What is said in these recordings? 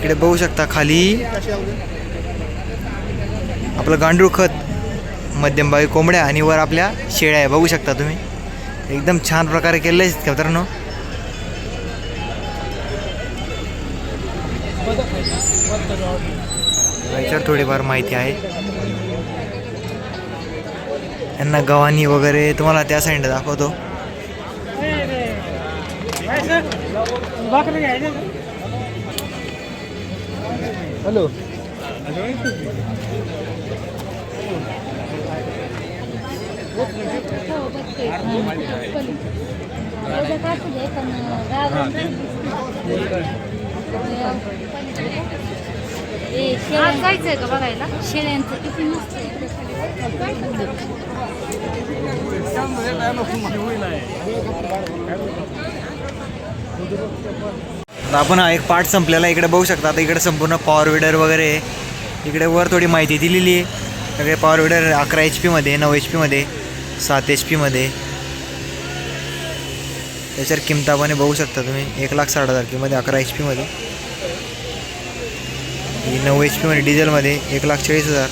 इकडे बघू शकता खाली आपलं गांडूळ खत, मध्यमभागी कोंबड्या आणि वर आपल्या शेळ्या आहे. बघू शकता तुम्ही एकदम छान प्रकारे केलेलं आहे मित्रांनो. याच्यावर थोडीफार माहिती आहे. यांना गव्हाणी वगैरे तुम्हाला त्या साईडला दाखवतो. हॅलो जायचंय का बघायला शेळ्यांचं किती मस्त आहे. आपण हा एक पार्ट संपलेला इकडे बघू शकता. आता इकडे संपूर्ण पॉवर विडर वगैरे इकडे वर थोडी माहिती दिलेली आहे. सगळे पॉवर विडर 11 HP मध्ये, 9 HP मध्ये, 7 HP मध्ये. त्याच्यावर किंमतापणे बघू शकता तुम्ही 1,60,000 किंमत 11 HP मध्ये. 9 HP मध्ये डिझेलमध्ये 1,40,000.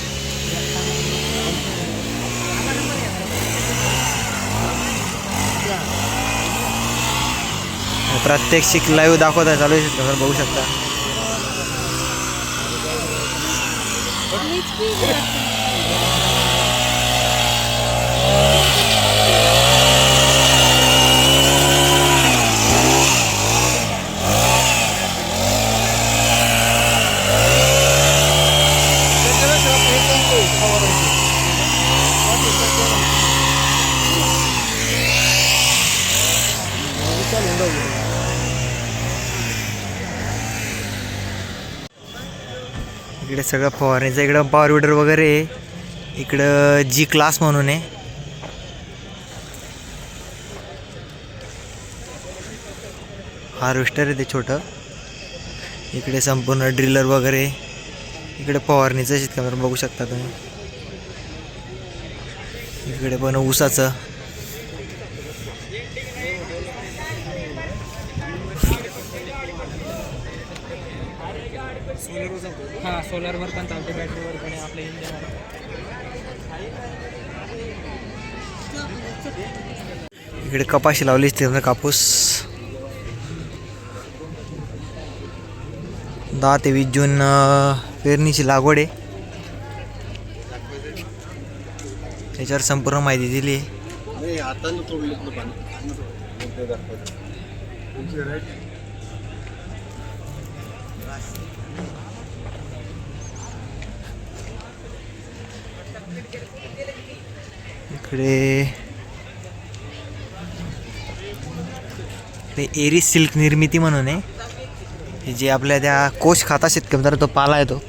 प्रात्यक्षिक लाईव्ह दाखवता चालू शकता बघू शकता. इकडे सगळं फवारणीचं इकडं पॉवर विडर वगैरे इकडं जी क्लास म्हणून आहे. हार्वेस्टर आहे ते छोटं. इकडे संपूर्ण ड्रिलर वगैरे इकडे फवारणीचं शेतकऱ्यांना बघू शकता तुम्ही. इकडे पण ऊसाचं. सोलरवर पण चालते, बॅटरीवर पण आपल्या इंजिन. इकडे कपाशी लावली असते कापूस. 10 ते 20 जून पेरणीची लागवड आहे. त्याच्यावर संपूर्ण माहिती दिली आहे. इकडे एरी सिल्क निर्मिती म्हणून आहे, जे आपल्या त्या कोश खाता शेतकरी तो पाला आहे तो.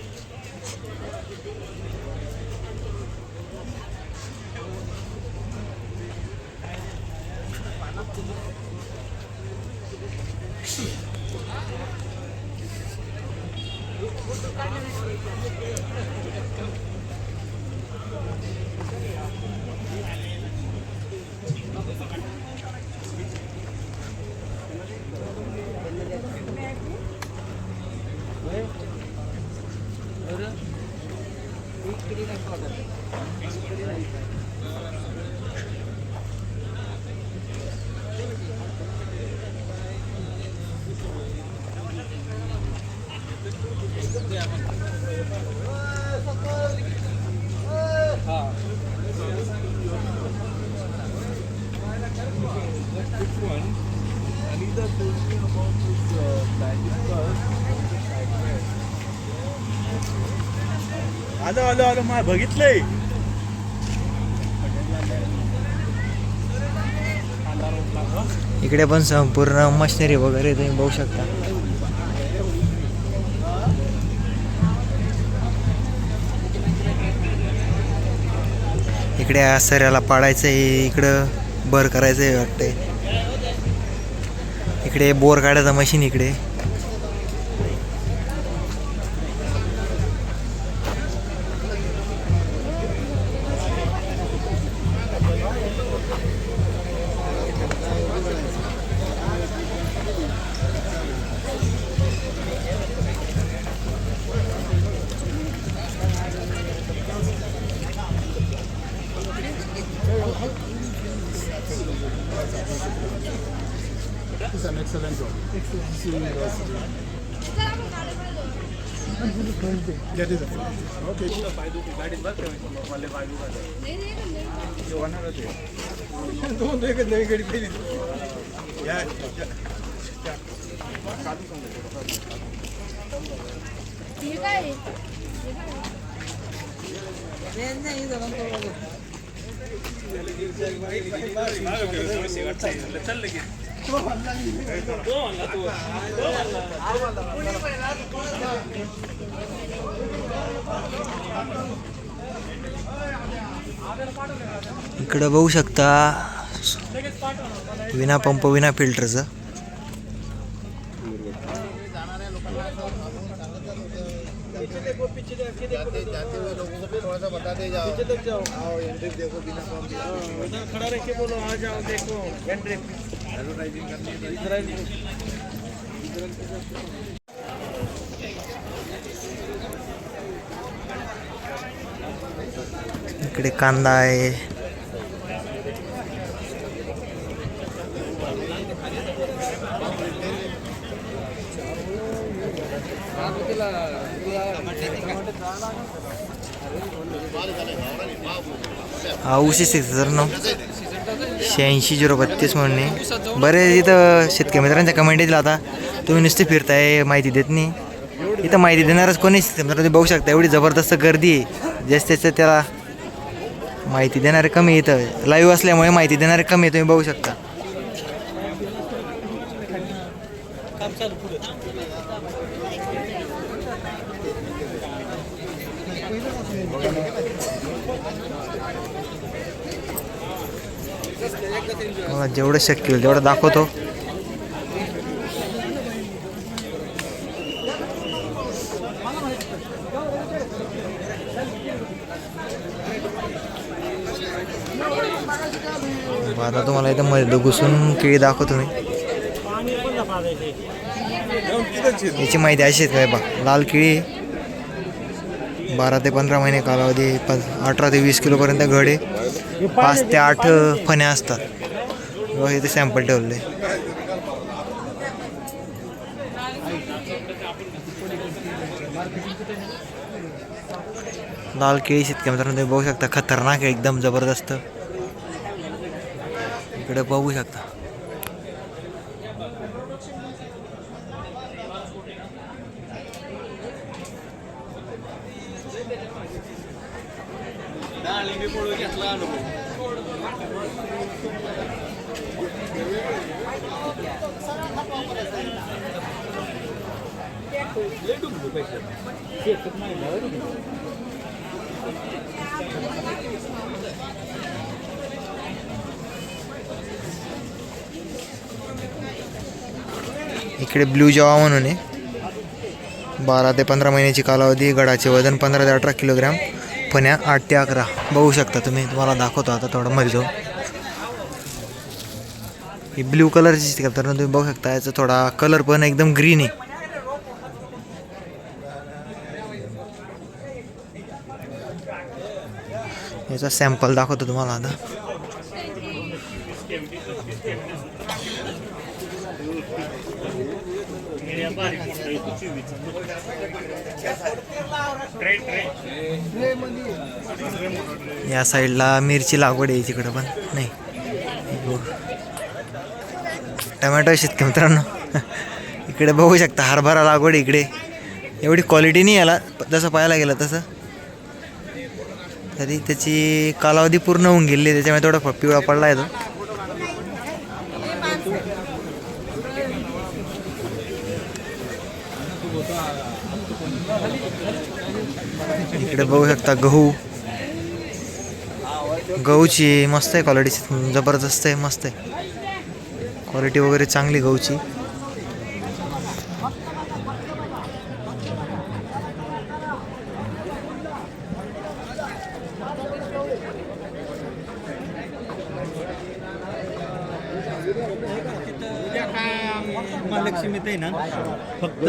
आलो आलो आलो मा बघितलंय. इकडे पण संपूर्ण मशिनरी वगैरे तुम्ही बघू शकता. इकडे सऱ्याला पाडायचं आहे, इकडं बर करायचं आहे वाटतंय. इकडे बोर काढायचं मशीन इकडे. इकडं बघू शकता विना पंप विना फिल्टरचं. खड़ा रह के बोलो आ जाओ देखो एडवर्टाइजिंग करनी है. इकडे कांदा आहे. हा ऊस 86 म्हणणे. बरेच इथं शेतकरी मित्रांच्या कमेंट येतील. आता तुम्ही नुसते फिरताय माहिती देत नाही. इथं माहिती देणारच कोणी तुम्ही बघू शकता. एवढी जबरदस्त गर्दी आहे. जास्त त्याला माहिती देणारे कमी. इथं लाईव्ह असल्यामुळे माहिती देणारे कमी तुम्ही बघू शकता. मला जेवढं शक्य होईल तेवढं दाखवतो. आता तुम्हाला इथं मध्ये घुसून केळी दाखवतो मी. याची माहिती अशी आहे काय बा. लाल केळी 12 ते 15 महिने कालावधी. 18 ते 20 किलोपर्यंत घड आहे. 5 ते 8 फण्या असतात. इथे सॅम्पल ठेवले. लाल केळी शेतकरी मित्रांनो तुम्ही बघू शकता. खतरनाक आहे एकदम जबरदस्त. इकडे बघू शकता. इकडे ब्लू जावा म्हणून आहे. 12 ते 15 महिन्याची कालावधी. गडाचे वजन 15 ते 18 किलोग्रॅम. फण्या 8 ते 11 बघू शकता तुम्ही. तुम्हाला दाखवतो आता थोडं मध्ये जाऊन. ही ब्ल्यू कलरची तर तुम्ही बघू शकता. याचा थोडा कलर पण एकदम ग्रीन आहे. याचा सॅम्पल दाखवतो तुम्हाला आता. या साईडला मिरची लागवड आहे. तिकडं पण नाही. टमॅटो शेतकरी मित्रांनो इकडे बघू शकता. हरभरा लागवड इकडे. एवढी क्वालिटी नाही याला जसं पाहायला गेलं तसं. तरी त्याची कालावधी पूर्ण होऊन गेली. त्याच्यामुळे थोडा पिवळा पडला आहे तो. इकडे बघू शकता गहू. गहूची मस्त आहे क्वालिटी. जबरदस्त आहे. मस्त आहे क्वालिटी वगैरे चांगली गहूची. महालक्ष्मीत आहे ना फक्त.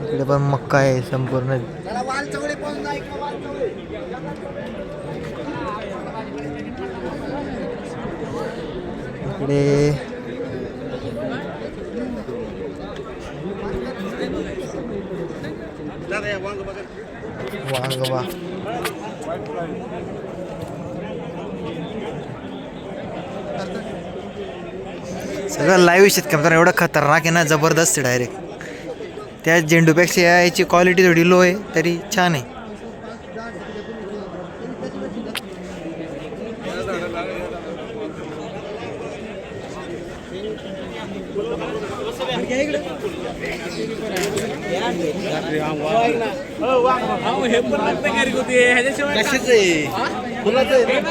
इकडे पण मक्का आहे संपूर्ण. इकडे वांग बा सगळं लाईव्ह शेतकरी मित्रांनो, एवढं खतरनाक आहे ना, जबरदस्त आहे डायरेक्ट. त्या झेंडूपेक्षा याची क्वालिटी थोडी लो आहे तरी छान आहे.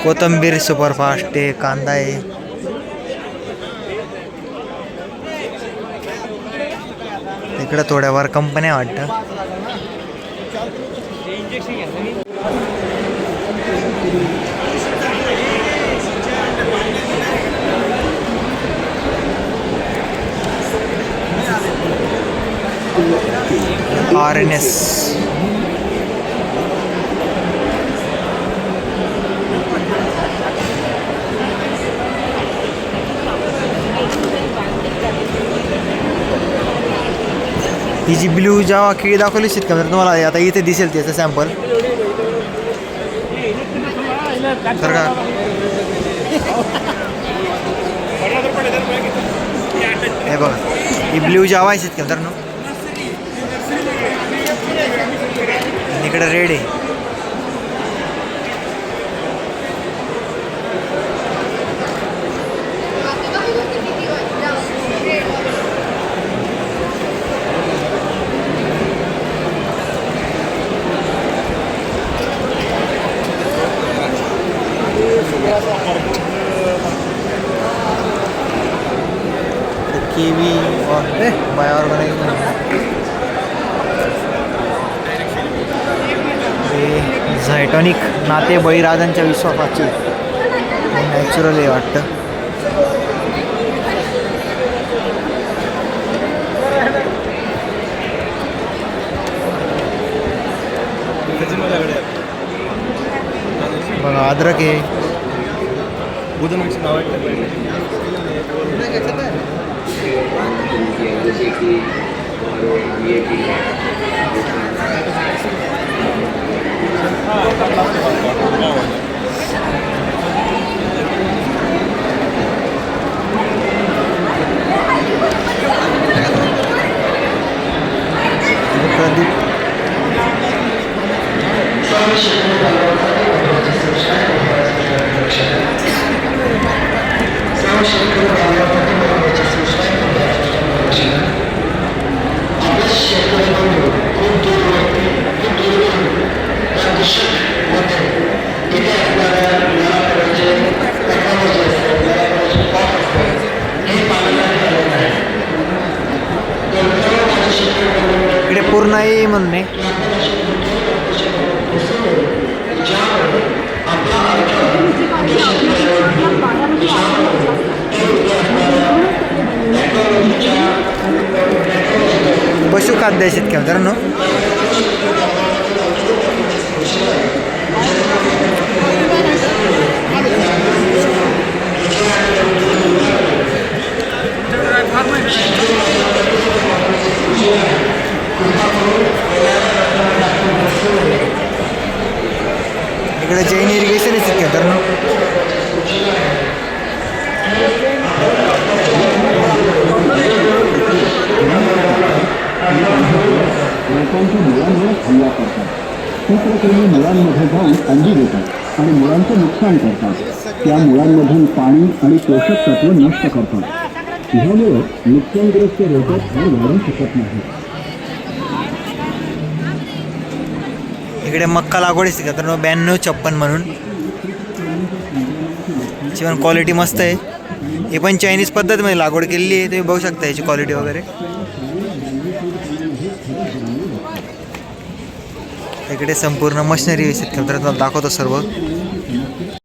कोथंबीर सुपरफास्ट आहे, कांदा आहे. इकडे थोड्याफार कंपन्या वाटतं. RNS ही जी ब्ल्यू जेव्हा केळी दाखवली शेतकरी तुम्हाला आता इथे दिसेल त्याचं सॅम्पल तर का हे बघा, ही ब्ल्यू जावा आहे शेतकरी मित्रांनो. इकडे रेड आहे. किवी और बायोऑर्गेनिक झायटॉनिक नाते बळीराजांच्या विश्वासाची नॅचरल आहे वाटतं. बघा अद्रक आहे. इकडे पूर्णाई म्हणून आहे. पशुखाद्य शेतकरी मित्रांनो. इकडे जैन इरिगेशन आहे शेतकरी मित्रांनो. रोपांच्या मुळांवर हल्ला करतात. सूत्रकृमी मुळांमध्ये जाऊन अंडी देतात आणि मुळांचं नुकसान करतात. त्या मुळांमधून पाणी आणि पोषक तत्व नष्ट करतात. ह्यामुळे नुकसानग्रस्त रोपं झाड वाढू शकत नाही. इकडे मक्का लागवड आहे तर 9256 म्हणून. पण क्वालिटी मस्त आहे. हे पण चायनीज पद्धतीमध्ये लागवड केलेली आहे. तुम्ही बघू शकता याची क्वालिटी वगैरे. इकडे संपूर्ण मशिनरी शेतकरी मित्रांनो दाखवतो सर्व.